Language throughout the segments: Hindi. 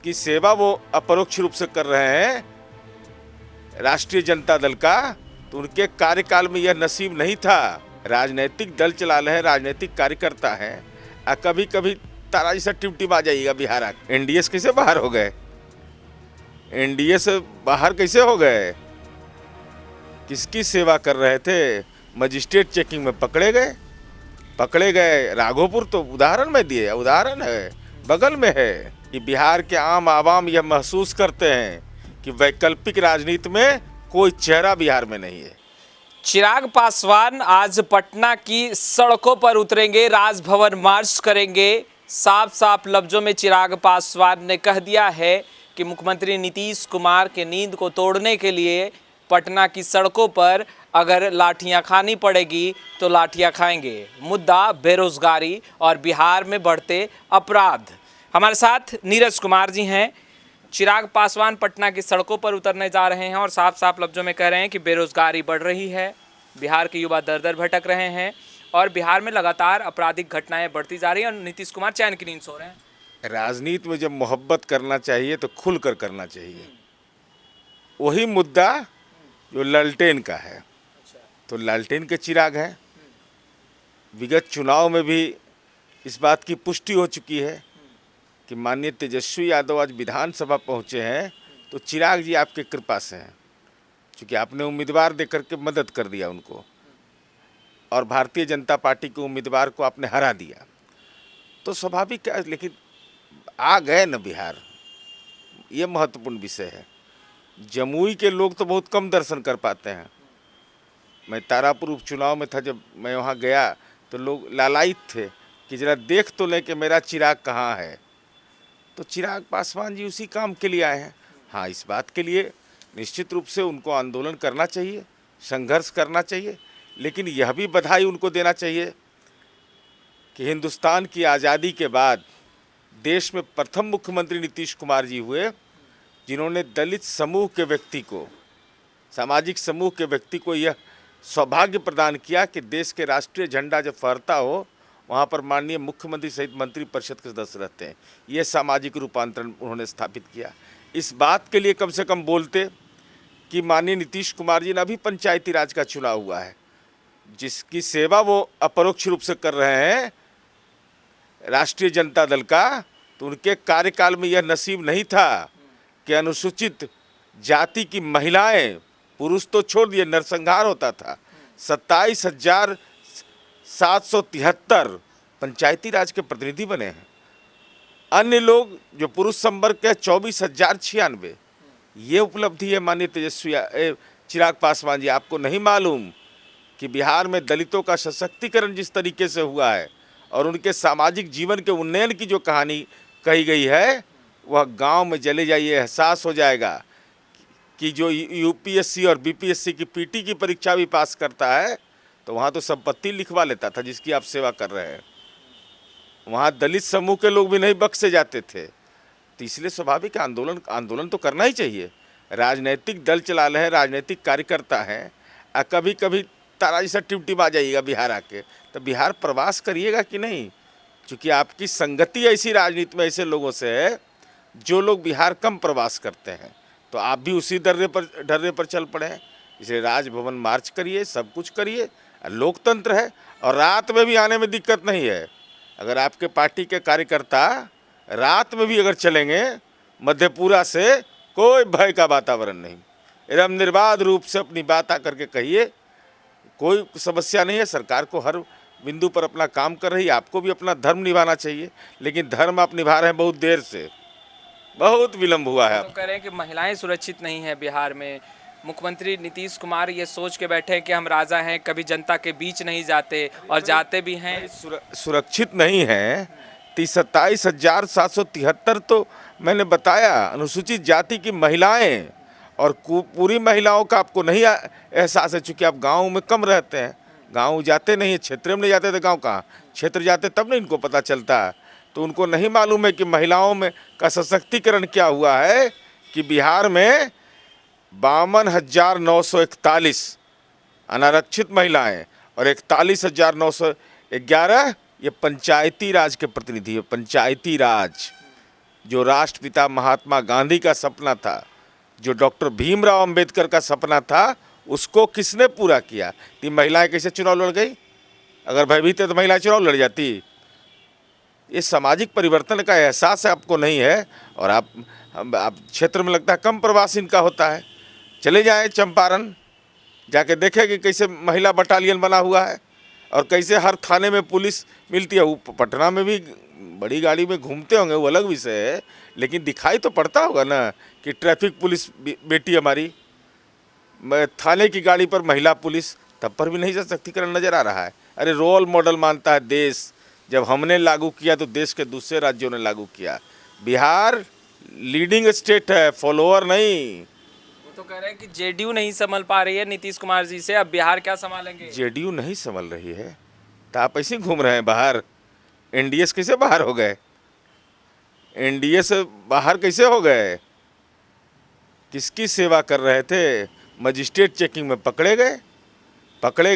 जिसकी सेवा वो अपरोक्ष रूप से कर रहे हैं राष्ट्रीय जनता दल का, तो उनके कार्यकाल में यह नसीब नहीं था। राजनीतिक दल चला रहे हैं, राजनीतिक कार्यकर्ता हैं, कभी कभी तारा जैसा टिमटिमा जाइएगा बिहार आके। एनडीए से कैसे बाहर हो गए? एनडीए से बाहर कैसे हो गए? किसकी सेवा कर रहे थे? मजिस्ट्रेट चेकिंग में पकड़े गए। राघोपुर तो उदाहरण में दिए, उदाहरण है, बगल में है कि बिहार के आम आवाम यह महसूस करते हैं कि वैकल्पिक राजनीति में कोई चेहरा बिहार में नहीं है। चिराग पासवान आज पटना की सड़कों पर उतरेंगे, राजभवन मार्च करेंगे। साफ साफ लफ्जों में चिराग पासवान ने कह दिया है कि मुख्यमंत्री नीतीश कुमार के नींद को तोड़ने के लिए पटना की सड़कों पर अगर लाठियां खानी पड़ेगी तो लाठियां खाएंगे। मुद्दा बेरोजगारी और बिहार में बढ़ते अपराध। हमारे साथ नीरज कुमार जी हैं। चिराग पासवान पटना की सड़कों पर उतरने जा रहे हैं और साफ साफ लफ्जों में कह रहे हैं कि बेरोजगारी बढ़ रही है, बिहार के युवा दर दर भटक रहे हैं और बिहार में लगातार आपराधिक घटनाएं बढ़ती जा रही हैं और नीतीश कुमार चैन की नींद सो रहे हैं। राजनीति में जब मोहब्बत करना चाहिए तो खुलकर करना चाहिए। वही मुद्दा जो लालटेन का है, तो लालटेन के चिराग हैं। विगत चुनाव में भी इस बात की पुष्टि हो चुकी है कि माननीय तेजस्वी यादव आज विधानसभा पहुंचे हैं तो चिराग जी आपके कृपा से हैं, क्योंकि आपने उम्मीदवार देकर के मदद कर दिया उनको और भारतीय जनता पार्टी के उम्मीदवार को आपने हरा दिया, तो स्वाभाविक है। लेकिन आ गए न बिहार, ये महत्वपूर्ण विषय है। जमुई के लोग तो बहुत कम दर्शन कर पाते हैं। मैं तारापुर उपचुनाव में था, जब मैं वहाँ गया तो लोग लालायित थे कि जरा देख तो लें कि मेरा चिराग कहाँ है। तो चिराग पासवान जी उसी काम के लिए आए हैं। हाँ, इस बात के लिए निश्चित रूप से उनको आंदोलन करना चाहिए, संघर्ष करना चाहिए, लेकिन यह भी बधाई उनको देना चाहिए कि हिंदुस्तान की आज़ादी के बाद देश में प्रथम मुख्यमंत्री नीतीश कुमार जी हुए जिन्होंने दलित समूह के व्यक्ति को, सामाजिक समूह के व्यक्ति को यह सौभाग्य प्रदान किया कि देश के राष्ट्रीय झंडा जब फहरता हो वहाँ पर माननीय मुख्यमंत्री सहित मंत्री परिषद के सदस्य रहते हैं। ये सामाजिक रूपांतरण उन्होंने स्थापित किया। इस बात के लिए कम से कम बोलते कि माननीय नीतीश कुमार जी ने अभी पंचायती राज का चुनाव हुआ है, जिसकी सेवा वो अपरोक्ष रूप से कर रहे हैं राष्ट्रीय जनता दल का, तो उनके कार्यकाल में यह नसीब नहीं था कि अनुसूचित जाति की महिलाएं, पुरुष तो छोड़ दिए, नरसंहार होता था। 27,773 पंचायती राज के प्रतिनिधि बने हैं। अन्य लोग जो पुरुष संवर्ग के 24,096। ये उपलब्धि है माननीय तेजस्वी चिराग पासवान जी। आपको नहीं मालूम कि बिहार में दलितों का सशक्तिकरण जिस तरीके से हुआ है और उनके सामाजिक जीवन के उन्नयन की जो कहानी कही गई है, वह गांव में चले जाइए, एहसास हो जाएगा कि जो यूपीएससी और बीपीएससी की पीटी की परीक्षा भी पास करता है तो वहाँ तो संपत्ति लिखवा लेता था जिसकी आप सेवा कर रहे हैं। वहाँ दलित समूह के लोग भी नहीं बख्शे जाते थे। तो इसलिए स्वाभाविक आंदोलन तो करना ही चाहिए। राजनीतिक दल चला रहे हैं, राजनीतिक कार्यकर्ता हैं, कभी कभी तारा जैसा टिमटिमा जाइएगा बिहार आके। तो बिहार प्रवास करिएगा कि नहीं? क्योंकि आपकी संगति ऐसी राजनीति में ऐसे लोगों से है जो लोग बिहार कम प्रवास करते हैं, तो आप भी उसी डर्रे पर चल पड़े हैं। इसलिए राजभवन मार्च करिए, सब कुछ करिए। लोकतंत्र है और रात में भी आने में दिक्कत नहीं है। अगर आपके पार्टी के कार्यकर्ता रात में भी अगर चलेंगे मधेपुरा से, कोई भय का वातावरण नहीं, एकदम निर्बाध रूप से अपनी बात आकर के कहिए, कोई समस्या नहीं है। सरकार को हर बिंदु पर अपना काम कर रही है, आपको भी अपना धर्म निभाना चाहिए, लेकिन धर्म आप निभा रहे हैं बहुत देर से, बहुत विलम्ब हुआ है। तो कह रहे हैं कि महिलाएं सुरक्षित नहीं है बिहार में। मुख्यमंत्री नीतीश कुमार ये सोच के बैठे हैं कि हम राजा हैं, कभी जनता के बीच नहीं जाते और जाते भी हैं। सुरक्षित नहीं है। 27,773 तो मैंने बताया अनुसूचित जाति की महिलाएं, और पूरी महिलाओं का आपको नहीं एहसास है, चूँकि आप गाँव में कम रहते हैं, गाँव जाते नहीं है, क्षेत्र में नहीं जाते थे। गाँव कहाँ, क्षेत्र जाते तब नहीं इनको पता चलता है। तो उनको नहीं मालूम है कि महिलाओं में का सशक्तिकरण क्या हुआ है कि बिहार में 52,941 अनारक्षित महिलाएं और 41,911 ये पंचायती राज के प्रतिनिधि है। पंचायती राज जो राष्ट्रपिता महात्मा गांधी का सपना था, जो डॉक्टर भीमराव अंबेडकर का सपना था, उसको किसने पूरा किया? कि महिलाएं कैसे चुनाव लड़ गई? अगर भयभीत है तो महिलाएं चुनाव लड़ जाती। ये सामाजिक परिवर्तन का एहसास आपको नहीं है। और आप क्षेत्र में लगता है कम प्रवास इनका होता है। चले जाएं चंपारण, जाके देखें कि कैसे महिला बटालियन बना हुआ है और कैसे हर थाने में पुलिस मिलती है। वो पटना में भी बड़ी गाड़ी में घूमते होंगे, वो अलग विषय है, लेकिन दिखाई तो पड़ता होगा ना कि ट्रैफिक पुलिस बेटी हमारी, थाने की गाड़ी पर महिला पुलिस, तब पर भी नहीं सशक्तिकरण नज़र आ रहा है। अरे रोल मॉडल मानता है देश। जब हमने लागू किया तो देश के दूसरे राज्यों ने लागू किया। बिहार लीडिंग स्टेट है, फॉलोअर नहीं। वो तो कह रहे हैं कि जेडीयू नहीं संभल पा रही है नीतीश कुमार जी से, अब बिहार क्या संभालेंगे? जेडीयू नहीं संभल रही है तो आप ऐसे ही घूम रहे हैं बाहर। एनडीए से कैसे बाहर हो गए? एनडीए से बाहर कैसे हो गए? किसकी सेवा कर रहे थे? मजिस्ट्रेट चेकिंग में पकड़े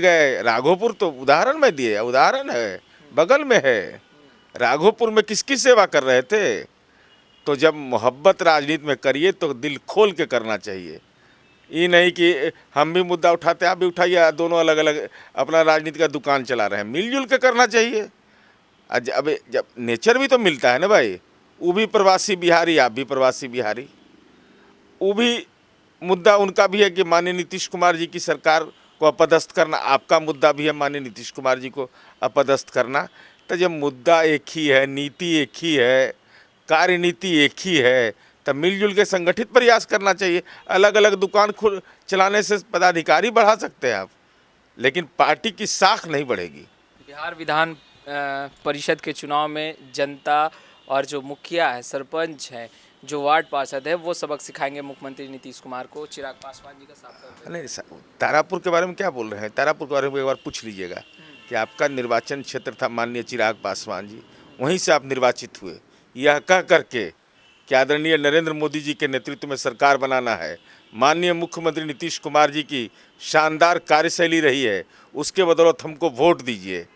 गए। राघोपुर तो उदाहरण में दिए, उदाहरण है, बगल में है। राघोपुर में किसकी सेवा कर रहे थे? तो जब मोहब्बत राजनीति में करिए तो दिल खोल के करना चाहिए। ये नहीं कि हम भी मुद्दा उठाते आप भी उठाइए, दोनों अलग अलग अपना राजनीति का दुकान चला रहे हैं। मिलजुल के करना चाहिए। अब जब नेचर भी तो मिलता है ना भाई। वो भी प्रवासी बिहारी, आप भी प्रवासी बिहारी। वो भी मुद्दा उनका भी है कि माननीय नीतीश कुमार जी की सरकार को अपदस्थ करना, आपका मुद्दा भी है माननीय नीतीश कुमार जी को अपदस्थ करना। तो जब मुद्दा एक ही है, नीति एक ही है, कार्यनीति एक ही है, तब मिलजुल के संगठित प्रयास करना चाहिए। अलग अलग दुकान खुल चलाने से पदाधिकारी बढ़ा सकते हैं आप, लेकिन पार्टी की साख नहीं बढ़ेगी। बिहार विधान परिषद के चुनाव में जनता और जो मुखिया है, सरपंच है, जो वार्ड पार्षद है, वो सबक सिखाएंगे मुख्यमंत्री नीतीश कुमार को। चिराग पासवान जी का साफ नहीं, तारापुर के बारे में क्या बोल रहे हैं? तारापुर के बारे में एक बार पूछ लीजिएगा कि आपका निर्वाचन क्षेत्र था माननीय चिराग पासवान जी, वहीं से आप निर्वाचित हुए। यह कह करके कि आदरणीय नरेंद्र मोदी जी के नेतृत्व में सरकार बनाना है, माननीय मुख्यमंत्री नीतीश कुमार जी की शानदार कार्यशैली रही है, उसके बदौलत हमको वोट दीजिए।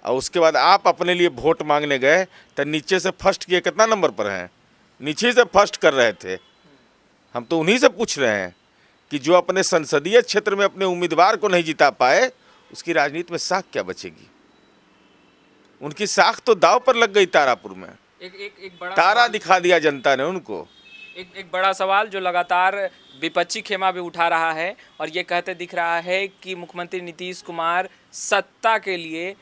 और उसके बाद आप अपने लिए वोट मांगने गए तो नीचे से फर्स्ट किए, कितना नंबर पर हैं? नीचे से फर्स्ट कर रहे थे। हम तो उन्हीं से पूछ रहे हैं कि जो अपने संसदीय क्षेत्र में अपने उम्मीदवार को नहीं जिता पाए, उसकी राजनीति में साख क्या बचेगी? उनकी साख तो दाव पर लग गई तारापुर में। एक बड़ा तारा दिखा दिया जनता ने उनको। एक बड़ा सवाल जो लगातार विपक्षी खेमा भी उठा रहा है और ये कहते दिख रहा है कि मुख्यमंत्री नीतीश कुमार सत्ता के लिए,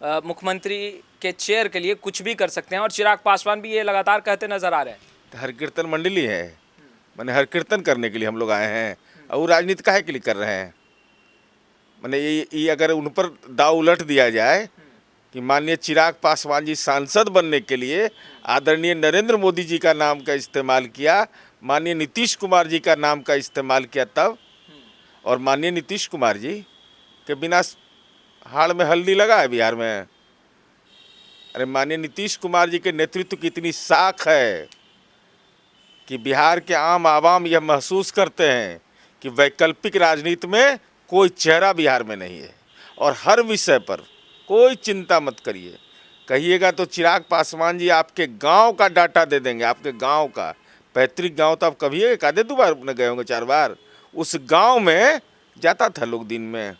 मुख्यमंत्री के चेयर के लिए कुछ भी कर सकते हैं, और चिराग पासवान भी ये लगातार कहते नजर आ रहे हैं। तो हर कीर्तन मंडली है, मैंने हर कीर्तन करने के लिए हम लोग आए हैं, और वो राजनीति काहे के लिए कर रहे हैं? मैंने ये अगर उन पर दाव उलट दिया जाए कि माननीय चिराग पासवान जी सांसद बनने के लिए आदरणीय नरेंद्र मोदी जी का नाम का इस्तेमाल किया, माननीय नीतीश कुमार जी का नाम का इस्तेमाल किया तब, और माननीय नीतीश कुमार जी के बिना हाड़ में हल्दी लगा है बिहार में। अरे माननीय नीतीश कुमार जी के नेतृत्व की इतनी साख है कि बिहार के आम आवाम यह महसूस करते हैं कि वैकल्पिक राजनीति में कोई चेहरा बिहार में नहीं है। और हर विषय पर कोई चिंता मत करिए, कहिएगा तो चिराग पासवान जी आपके गांव का डाटा दे देंगे, आपके गांव का। पैतृक गांव तो आप कभी एक आधे 2 बार न गए होंगे, 4 बार। उस गांव में जाता था लोग, दिन में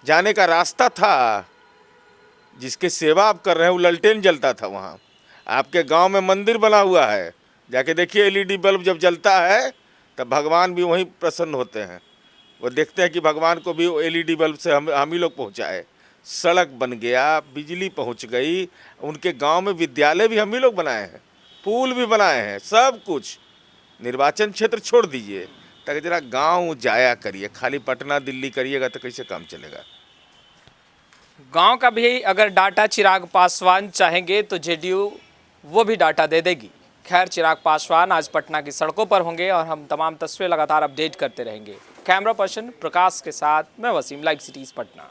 जाने का रास्ता था। जिसकी सेवा आप कर रहे हैं वो ललटेन जलता था वहाँ। आपके गांव में मंदिर बना हुआ है, जाके देखिए एलईडी बल्ब जब जलता है तब भगवान भी वहीं प्रसन्न होते हैं। वो देखते हैं कि भगवान को भी एलईडी बल्ब से हम ही लोग पहुँचाए। सड़क बन गया, बिजली पहुंच गई, उनके गांव में विद्यालय भी हम ही लोग बनाए हैं, पुल भी बनाए हैं, सब कुछ। निर्वाचन क्षेत्र छोड़ दीजिए, ताकि जरा गांव जाया करिए। खाली पटना दिल्ली करिएगा तो कैसे काम चलेगा? गांव का भी अगर डाटा चिराग पासवान चाहेंगे तो जेडीयू वो भी डाटा दे देगी। खैर, चिराग पासवान आज पटना की सड़कों पर होंगे और हम तमाम तस्वीरें लगातार अपडेट करते रहेंगे। कैमरा पर्सन प्रकाश के साथ मैं वसीम, लाइव सिटीज़ पटना।